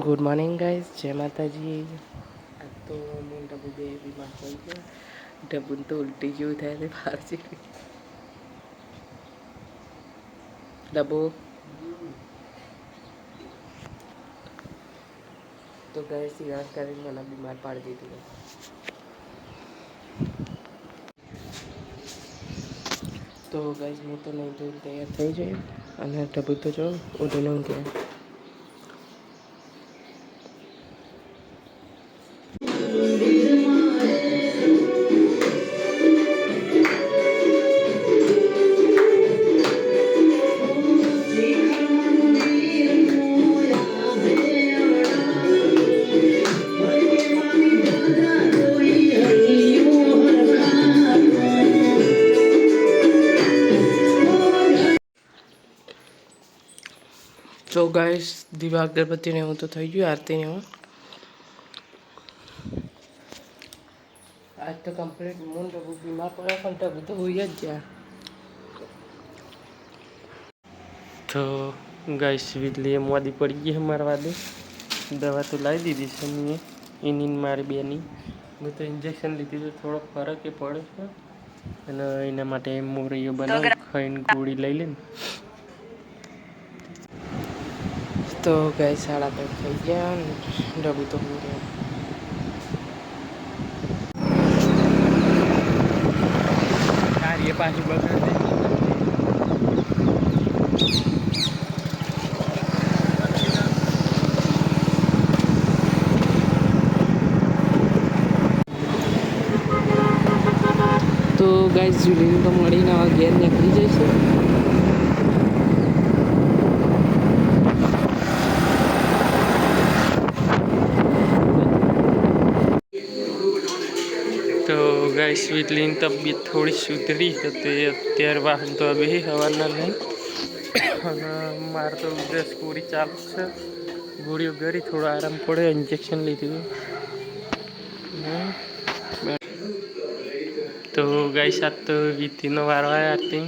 Good morning guys, જય માતાજી. આજ તો હું ડબ્બુ બે બીમાર થઈ ગયા. ડબ્બુને તો ઉલટી જેવું થાય છે બહાર જેવી. ડબ્બુ તો ગાઈઝ યાદ કરીને મને બીમાર પાડી દીધું. તો ગાઈઝ હું તો નહીં ધોઈને તૈયાર થઈ જાય અને ડબ્બુ તો જો ઉઠીને ઊંઘ્યા. તો ગાઈસ દીવા અગરબત્તીને એવું તો થઈ ગયું, આરતીને એવું. આજ તો કમ્પ્લીટ મૂન ડબ્બુ બીમાર પડ્યા પણ ડબ્બુ તો હોઈ જ ગયા. તો ગાઈસ વીજળી મોદી પડી ગઈ મારવા દે. દવા તો લાવી દીધી છે મેં એની મારી બેની. મેં તો ઇન્જેક્શન લીધી તો થોડો ફરક એ પડે છે અને એના માટે મોરૈયો બનાવી ખાઈને ગોળી લઈ લે ને. તો ગાઈસ 5:30 થઈ ગયા ને ડબ્બુ તો હું રહ્યા. એ પાછી બગડે તો ગાઈસ જુલીને તો મળીને હવે ઘેર નીકળી જઈશું. તો ગાઈસ વીજળીની તબિયત થોડી સુધરી હતી અત્યારે વાહન તો બે હવાના નહીં અને મારે તો ઉધરસ પૂરી ચાલુ છે. ગોળીઓ ગરી થોડો આરામ પડે ઇન્જેક્શન લીધું. તો ગાઈસ આજ તો વિધિનો વારો આવ્યો હતી.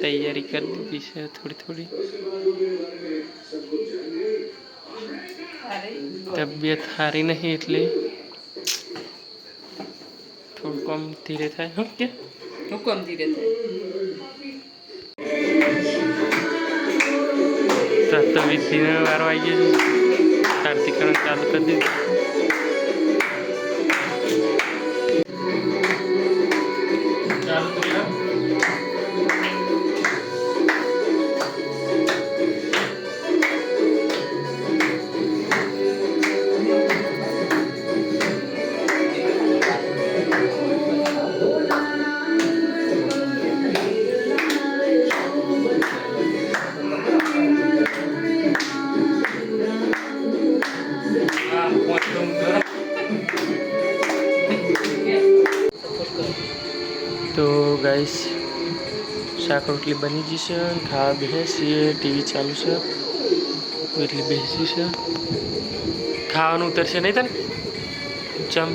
તૈયારી કરી દીધી છે થોડી. તબિયત સારી નહીં એટલે થોડું કમ ધીરે થાય. શું કે હું કમ ધીરે થાય તો વિધિનો વારો આવી ગયો. આરતીકરણ ચાલુ કરી દીધું. તો ગાઈસ શાક રોટલી બની જશે, ખાવા બેસીએ. ટીવી ચાલુ છે એટલે બેસી છે. ખાવાનું ઉતરશે નહીં તને ચમ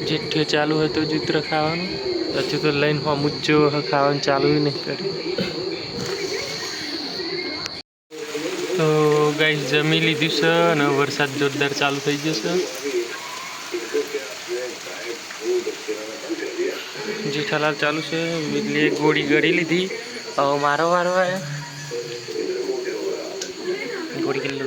જેઠ્ઠે ચાલુ હોય તો જ ઉતરે ખાવાનું. હજુ તો લઈને હમું જ જો ખાવાનું ચાલુ નહીં કરે. તો ગાઈસ જમી લીધું છે અને વરસાદ જોરદાર ચાલુ થઈ ગયો છે. જેઠાલાલ ચાલુ છે. વીજળીએ ગોળી ગળી લીધી. હવે મારો વારો આવ્યો. ગોળી ગળી